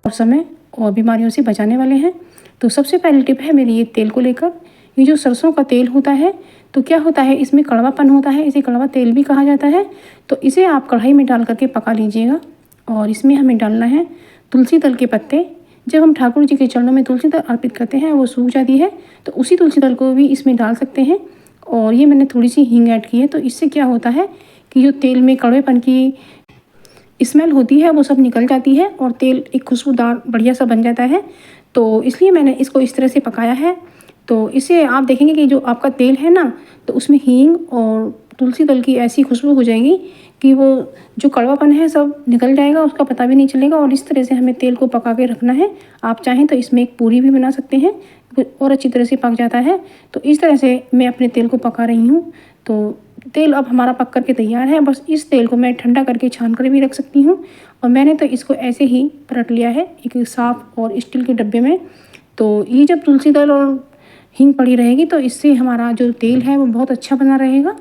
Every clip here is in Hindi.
और समय और बीमारियों से बचाने वाले हैं। तो सबसे पहली टिप है मेरी ये तेल को लेकर। ये जो सरसों का तेल होता है तो क्या होता है, इसमें कड़वापन होता है, इसे कड़वा तेल भी कहा जाता है। तो इसे आप कढ़ाई में डाल करके पका लीजिएगा और इसमें हमें डालना है तुलसी दल के पत्ते। जब हम ठाकुर जी के चरणों में तुलसी दल अर्पित करते हैं वो सूख जाती है तो उसी तुलसी दल को भी इसमें डाल सकते हैं। और ये मैंने थोड़ी सी हींग ऐड की है। तो इससे क्या होता है कि जो तेल में कड़वेपन की स्मेल होती है वो सब निकल जाती है और तेल एक खुशबूदार बढ़िया सा बन जाता है। तो इसलिए मैंने इसको इस तरह से पकाया है। तो इससे आप देखेंगे कि जो आपका तेल है ना, तो उसमें हींग और तुलसी दल की ऐसी खुशबू हो जाएगी कि वो जो कड़वापन है सब निकल जाएगा, उसका पता भी नहीं चलेगा। और इस तरह से हमें तेल को पका के रखना है। आप चाहें तो इसमें एक पूरी भी बना सकते हैं और अच्छी तरह से पक जाता है। तो इस तरह से मैं अपने तेल को पका रही हूँ। तो तेल अब हमारा पक करके तैयार है। बस इस तेल को मैं ठंडा करके छान कर भी रख सकती हूँ। और मैंने तो इसको ऐसे ही पलट लिया है एक साफ़ और स्टील के डब्बे में। तो ये जब तुलसी दल और हींग पड़ी रहेगी तो इससे हमारा जो तेल है वो बहुत अच्छा बना रहेगा,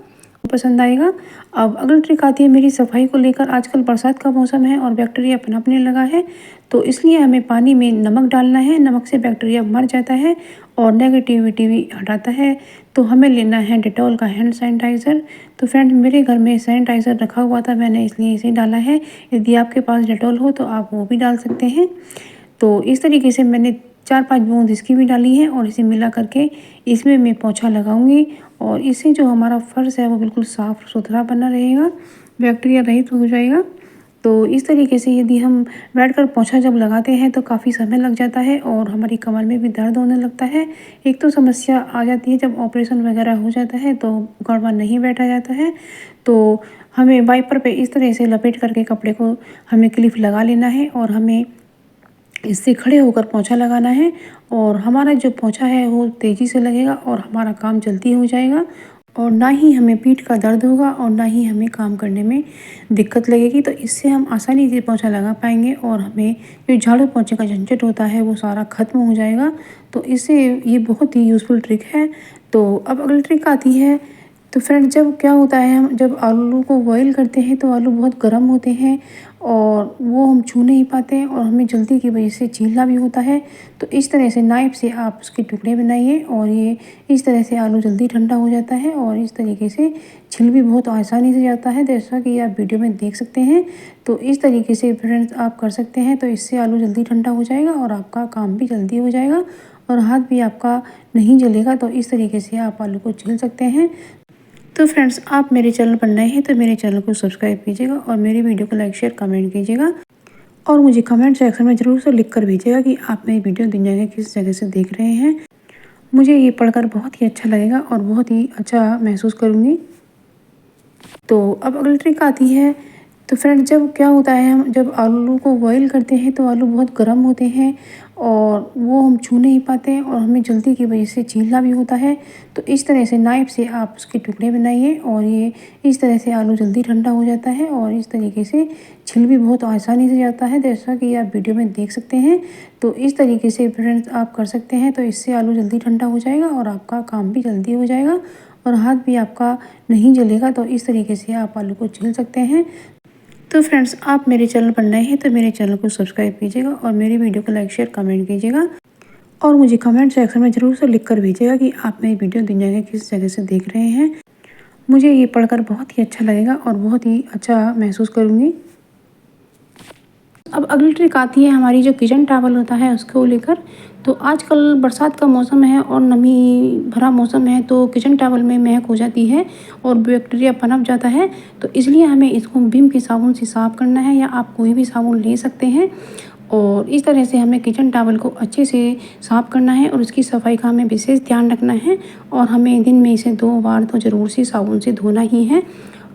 पसंद आएगा। अब अगली ट्रिक आती है मेरी सफाई को लेकर। आजकल बरसात का मौसम है और बैक्टीरिया पनपने लगा है। तो इसलिए हमें पानी में नमक डालना है। नमक से बैक्टीरिया मर जाता है और नेगेटिविटी भी हटाता है। तो हमें लेना है डेटॉल का हैंड सैनिटाइज़र। तो फ्रेंड मेरे घर में सैनिटाइज़र रखा हुआ था, मैंने इसलिए इसे डाला है। यदि आपके पास डेटॉल हो तो आप वो भी डाल सकते हैं। तो इस तरीके से मैंने 4-5 बूंद इसकी भी डाली है और इसे मिला करके इसमें मैं पोंछा लगाऊंगी। और इससे जो हमारा फर्श है वो बिल्कुल साफ़ सुथरा बना रहेगा, बैक्टीरिया रहित हो जाएगा। तो इस तरीके से यदि हम बैठकर पोंछा जब लगाते हैं तो काफ़ी समय लग जाता है और हमारी कमर में भी दर्द होने लगता है। एक तो समस्या आ जाती है जब ऑपरेशन वगैरह हो जाता है तो गड़बड़ नहीं बैठा जाता है। तो हमें वाइपर पे इस तरह से लपेट करके कपड़े को हमें क्लिप लगा लेना है और हमें इससे खड़े होकर पोंछा लगाना है। और हमारा जो पोंछा है वो तेज़ी से लगेगा और हमारा काम जल्दी हो जाएगा। और ना ही हमें पीठ का दर्द होगा और ना ही हमें काम करने में दिक्कत लगेगी। तो इससे हम आसानी से पोंछा लगा पाएंगे और हमें जो झाड़ू पोंछे का झंझट होता है वो सारा ख़त्म हो जाएगा। तो इससे ये बहुत ही यूज़फुल ट्रिक है। तो अब अगली ट्रिक आती है। तो फ्रेंड जब क्या होता है, हम जब आलू को बॉईल करते हैं तो आलू बहुत गर्म होते हैं और वो हम छू नहीं पाते हैं और हमें जल्दी की वजह से छीलना भी होता है। तो इस तरह से नाइफ से आप उसके टुकड़े बनाइए और ये इस तरह से आलू जल्दी ठंडा हो जाता है और इस तरीके से छिल भी बहुत आसानी से जाता है, जैसा कि आप वीडियो में देख सकते हैं। तो इस तरीके से फ्रेंड्स आप कर सकते हैं। तो इससे आलू जल्दी ठंडा हो जाएगा और आपका काम भी जल्दी हो जाएगा और हाथ भी आपका नहीं जलेगा। तो इस तरीके से आप आलू को छील सकते हैं। तो फ्रेंड्स आप मेरे चैनल पर नए हैं तो मेरे चैनल को सब्सक्राइब कीजिएगा और मेरी वीडियो को लाइक शेयर कमेंट कीजिएगा। और मुझे कमेंट सेक्शन में ज़रूर से लिख कर भेजिएगा कि आप मेरी वीडियो दुनिया के किस जगह से देख रहे हैं। मुझे ये पढ़कर बहुत ही अच्छा लगेगा और बहुत ही अच्छा महसूस करूँगी। तो अब अगली ट्रिक आती है। तो फ्रेंड जब क्या होता है, हम जब आलू को बॉईल करते हैं तो आलू बहुत गर्म होते हैं और वो हम छू नहीं पाते हैं और हमें जल्दी की वजह से छीलना भी होता है। तो इस तरह से नाइफ से आप उसके टुकड़े बनाइए और ये इस तरह से आलू जल्दी ठंडा हो जाता है और इस तरीके से छिल भी बहुत आसानी से जाता है, जैसा कि आप वीडियो में देख सकते हैं। तो इस तरीके से फ्रेंड्स आप कर सकते हैं। तो इससे आलू जल्दी ठंडा हो जाएगा और आपका काम भी जल्दी हो जाएगा और हाथ भी आपका नहीं जलेगा। तो इस तरीके से आप आलू को छील सकते हैं। तो फ्रेंड्स आप मेरे चैनल पर नए हैं तो मेरे चैनल को सब्सक्राइब कीजिएगा और मेरी वीडियो को लाइक शेयर कमेंट कीजिएगा। और मुझे कमेंट सेक्शन में ज़रूर से लिख कर भेजिएगा कि आप मेरी वीडियो दुनिया के किस जगह से देख रहे हैं। मुझे ये पढ़कर बहुत ही अच्छा लगेगा और बहुत ही अच्छा महसूस करूँगी। अब अगली ट्रिक आती है हमारी जो किचन टॉवल होता है उसको लेकर। तो आजकल बरसात का मौसम है और नमी भरा मौसम है तो किचन टॉवल में महक हो जाती है और बैक्टीरिया पनप जाता है। तो इसलिए हमें इसको विम की साबुन से साफ़ करना है या आप कोई भी साबुन ले सकते हैं। और इस तरह से हमें किचन टॉवल को अच्छे से साफ़ करना है और उसकी सफाई का हमें विशेष ध्यान रखना है। और हमें दिन में इसे 2 बार तो ज़रूर से साबुन से धोना ही है।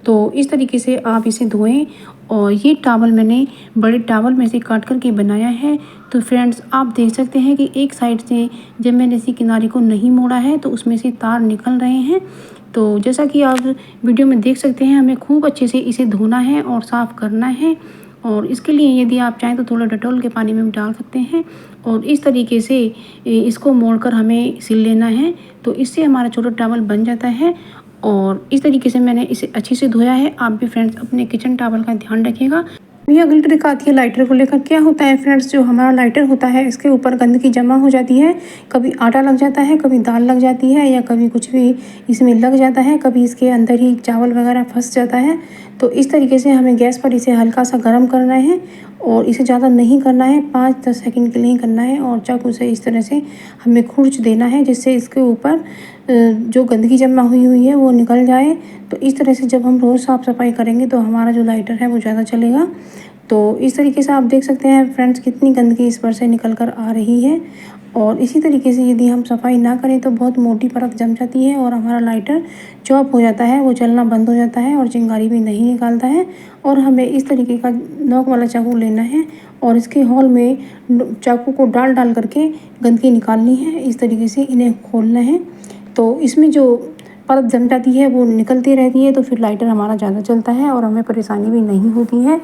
तो इस तरीके से आप इसे धोएं। और ये टॉवल मैंने बड़े टॉवल में से काट कर के बनाया है। तो फ्रेंड्स आप देख सकते हैं कि एक साइड से जब मैंने इसी किनारे को नहीं मोड़ा है तो उसमें से तार निकल रहे हैं। तो जैसा कि आप वीडियो में देख सकते हैं हमें खूब अच्छे से इसे धोना है और साफ़ करना है। और इसके लिए यदि आप चाहें तो थोड़ा डेटॉल के पानी में भी डाल सकते हैं और इस तरीके से इसको मोड़कर हमें सिल लेना है। तो इससे हमारा छोटा टॉवल बन जाता है। और इस तरीके से मैंने इसे अच्छे से धोया है। आप भी फ्रेंड्स अपने किचन टॉवल का ध्यान रखिएगा। ये अगली ट्रिक आती है लाइटर को लेकर। क्या होता है फ्रेंड्स, जो हमारा लाइटर होता है इसके ऊपर गंदगी जमा हो जाती है। कभी आटा लग जाता है, कभी दाल लग जाती है, या कभी कुछ भी इसमें लग जाता है, कभी इसके अंदर ही चावल वगैरह फंस जाता है। तो इस तरीके से हमें गैस पर इसे हल्का सा गर्म करना है और इसे ज़्यादा नहीं करना है, 5-10 सेकंड के लिए ही करना है। और चाकू से इस तरह से हमें खुरच देना है जिससे इसके ऊपर जो गंदगी जमा हुई है वो निकल जाए। तो इस तरह से जब हम रोज़ साफ़ सफाई करेंगे तो हमारा जो लाइटर है वो ज़्यादा चलेगा। तो इस तरीके से आप देख सकते हैं फ्रेंड्स कितनी गंदगी इस पर से निकल कर आ रही है। और इसी तरीके से यदि हम सफाई ना करें तो बहुत मोटी परत जम जाती है और हमारा लाइटर चॉप हो जाता है, वो चलना बंद हो जाता है और चिंगारी भी नहीं निकालता है। और हमें इस तरीके का नोक वाला चाकू लेना है और इसके होल में चाकू को डाल डाल करके गंदगी निकालनी है। इस तरीके से इन्हें खोलना है तो इसमें जो परत जम जाती है वो निकलती रहती है। तो फिर लाइटर हमारा ज़्यादा चलता है और हमें परेशानी भी नहीं होती है।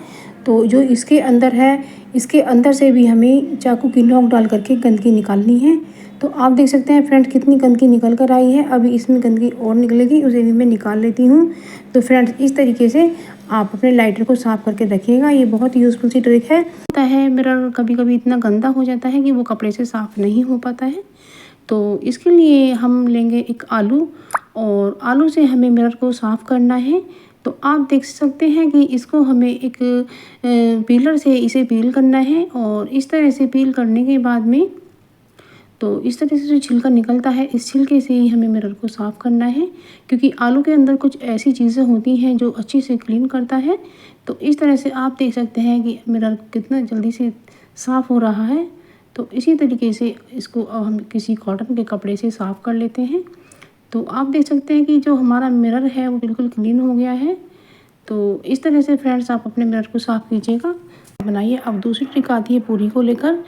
तो जो इसके अंदर है, इसके अंदर से भी हमें चाकू की नोक डाल करके गंदगी निकालनी है। तो आप देख सकते हैं फ्रेंड्स कितनी गंदगी निकल कर आई है। अभी इसमें गंदगी और निकलेगी, उसे भी मैं निकाल लेती हूँ। तो फ्रेंड्स इस तरीके से आप अपने लाइटर को साफ़ करके रखिएगा। ये बहुत यूज़फुल सी ट्रिक है। होता है मिरर कभी कभी इतना गंदा हो जाता है कि वो कपड़े से साफ़ नहीं हो पाता है। तो इसके लिए हम लेंगे एक आलू और आलू से हमें मिरर को साफ़ करना है। तो आप देख सकते हैं कि इसको हमें एक पीलर से इसे पील करना है और इस तरह से पील करने के बाद में तो इस तरह से जो छिलका निकलता है इस छिलके से ही हमें मिरर को साफ़ करना है, क्योंकि आलू के अंदर कुछ ऐसी चीज़ें होती हैं जो अच्छी से क्लीन करता है। तो इस तरह से आप देख सकते हैं कि मिरर कितना जल्दी से साफ़ हो रहा है। तो इसी तरीके से इसको हम किसी कॉटन के कपड़े से साफ़ कर लेते हैं। तो आप देख सकते हैं कि जो हमारा मिरर है वो बिल्कुल क्लीन हो गया है। तो इस तरह से फ्रेंड्स आप अपने मिरर को साफ़ कीजिएगा, बनाइए। अब दूसरी ट्रिक आती है पूरी को लेकर।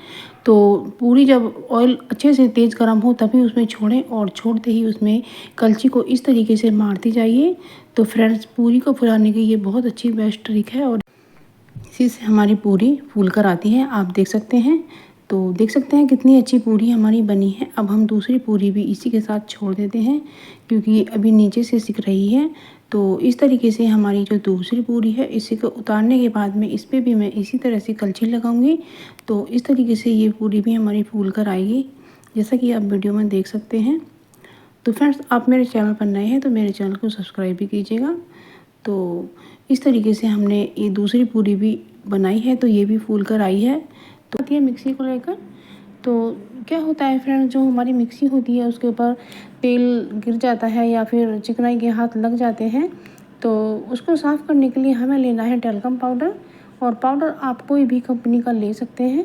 तो पूरी जब ऑयल अच्छे से तेज़ गर्म हो तभी उसमें छोड़ें और छोड़ते ही उसमें कलछी को इस तरीके से मारती जाइए। तो फ्रेंड्स पूरी को फुलाने की ये बहुत अच्छी बेस्ट ट्रिक है और इसी से हमारी पूरी फूल कर आती है, आप देख सकते हैं। तो देख सकते हैं कितनी अच्छी पूरी हमारी बनी है। अब हम दूसरी पूरी भी इसी के साथ छोड़ देते हैं क्योंकि ये अभी नीचे से सिक रही है। तो इस तरीके से हमारी जो दूसरी पूरी है इसी को उतारने के बाद में इस पर भी मैं इसी तरह से कलछी लगाऊंगी। तो इस तरीके से ये पूरी भी हमारी फूल कर आएगी, जैसा कि आप वीडियो में देख सकते हैं। तो फ्रेंड्स आप मेरे चैनल पर नए हैं तो मेरे चैनल को सब्सक्राइब भी कीजिएगा। तो इस तरीके से हमने ये दूसरी पूरी भी बनाई है तो ये भी फूल कर आई है। तो आती है मिक्सी को लेकर। तो क्या होता है फ्रेंड्स, जो हमारी मिक्सी होती है उसके ऊपर तेल गिर जाता है या फिर चिकनाई के हाथ लग जाते हैं। तो उसको साफ़ करने के लिए हमें लेना है टैल्कम पाउडर, और पाउडर आप कोई भी कंपनी का ले सकते हैं।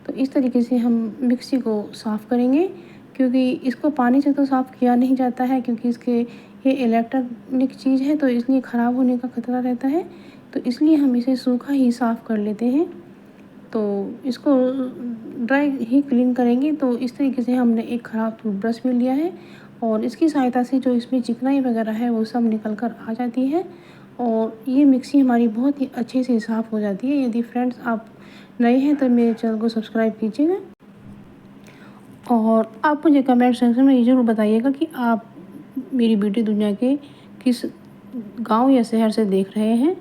तो इस तरीके से हम मिक्सी को साफ़ करेंगे, क्योंकि इसको पानी से तो साफ़ किया नहीं जाता है क्योंकि इसके ये इलेक्ट्रॉनिक चीज़ है तो इसलिए ख़राब होने का खतरा रहता है। तो इसलिए हम इसे सूखा ही साफ़ कर लेते हैं। तो इसको ड्राई ही क्लीन करेंगे। तो इस तरीके से हमने एक ख़राब टूथब्रश भी लिया है और इसकी सहायता से जो इसमें चिकनाई वगैरह है वो सब निकल कर आ जाती है और ये मिक्सी हमारी बहुत ही अच्छे से साफ़ हो जाती है। यदि फ्रेंड्स आप नए हैं तो मेरे चैनल को सब्सक्राइब कीजिएगा और आप मुझे कमेंट सेक्शन में ये ज़रूर बताइएगा कि आप मेरी ब्यूटी दुनिया के किस गांव या शहर से देख रहे हैं,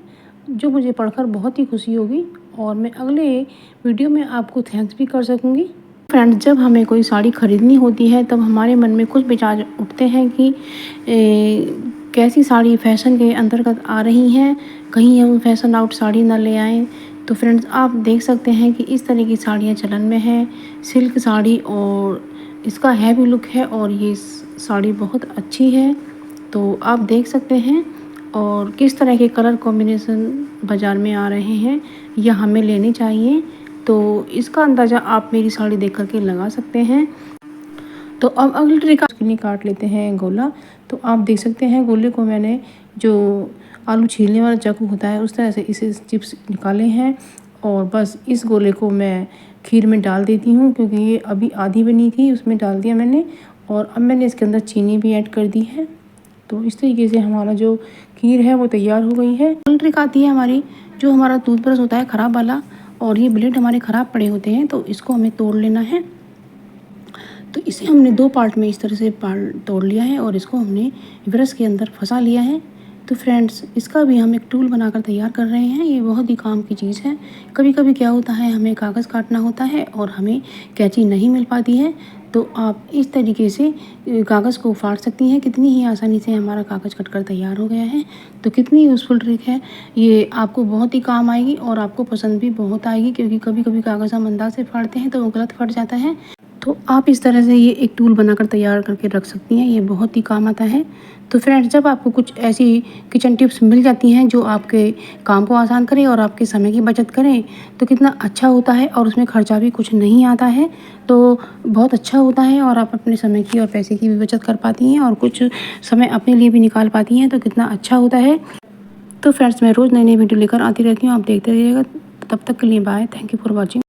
जो मुझे पढ़कर बहुत ही खुशी होगी और मैं अगले वीडियो में आपको थैंक्स भी कर सकूंगी। फ्रेंड्स जब हमें कोई साड़ी ख़रीदनी होती है तब हमारे मन में कुछ विचार उठते हैं कि कैसी साड़ी फैशन के अंतर्गत आ रही हैं, कहीं हम फैशन आउट साड़ी ना ले आएँ। तो फ्रेंड्स आप देख सकते हैं कि इस तरह की साड़ियाँ चलन में हैं, सिल्क साड़ी, और इसका हैवी लुक है और ये साड़ी बहुत अच्छी है। तो आप देख सकते हैं और किस तरह के कलर कॉम्बिनेशन बाज़ार में आ रहे हैं या हमें लेने चाहिए। तो इसका अंदाज़ा आप मेरी साड़ी देख करके लगा सकते हैं। तो अब अगली ट्रिक के लिए काट लेते हैं गोला। तो आप देख सकते हैं गोले को मैंने जो आलू छीलने वाला चाकू होता है उस तरह से इसे चिप्स निकाले हैं और बस इस गोले को मैं खीर में डाल देती हूँ, क्योंकि ये अभी आधी बनी थी उसमें डाल दिया मैंने और अब मैंने इसके अंदर चीनी भी ऐड कर दी है। तो इस तरीके से हमारा जो खीर है वो तैयार हो गई है। अगली ट्रिक आती है हमारी, जो हमारा टूथब्रश होता है ख़राब वाला और ये ब्लेड हमारे ख़राब पड़े होते हैं तो इसको हमें तोड़ लेना है। तो इसे हमने 2 पार्ट में इस तरह से तोड़ लिया है और इसको हमने ब्रश के अंदर फंसा लिया है। तो फ्रेंड्स, इसका भी हम एक टूल बनाकर तैयार कर रहे हैं। ये बहुत ही काम की चीज़ है। कभी कभी क्या होता है, हमें कागज़ काटना होता है और हमें कैंची नहीं मिल पाती है, तो आप इस तरीके से कागज़ को फाड़ सकती हैं। कितनी ही आसानी से हमारा कागज़ कटकर तैयार हो गया है। तो कितनी यूज़फुल ट्रिक है ये, आपको बहुत ही काम आएगी और आपको पसंद भी बहुत आएगी, क्योंकि कभी कभी कागज़ हम अंदाज़ से फाड़ते हैं तो वो गलत फट जाता है। तो आप इस तरह से ये एक टूल बनाकर तैयार करके रख सकती हैं। ये बहुत ही काम आता है। तो फ्रेंड्स, जब आपको कुछ ऐसी किचन टिप्स मिल जाती हैं जो आपके काम को आसान करें और आपके समय की बचत करें, तो कितना अच्छा होता है और उसमें खर्चा भी कुछ नहीं आता है। तो बहुत अच्छा होता है और आप अपने समय की और पैसे की भी बचत कर पाती हैं और कुछ समय अपने लिए भी निकाल पाती हैं। तो कितना अच्छा होता है। तो फ्रेंड्स, मैं रोज़ नई नई वीडियो लेकर आती रहती हूँ, आप देखते रहिएगा। तब तक के लिए bye. Thank you for watching.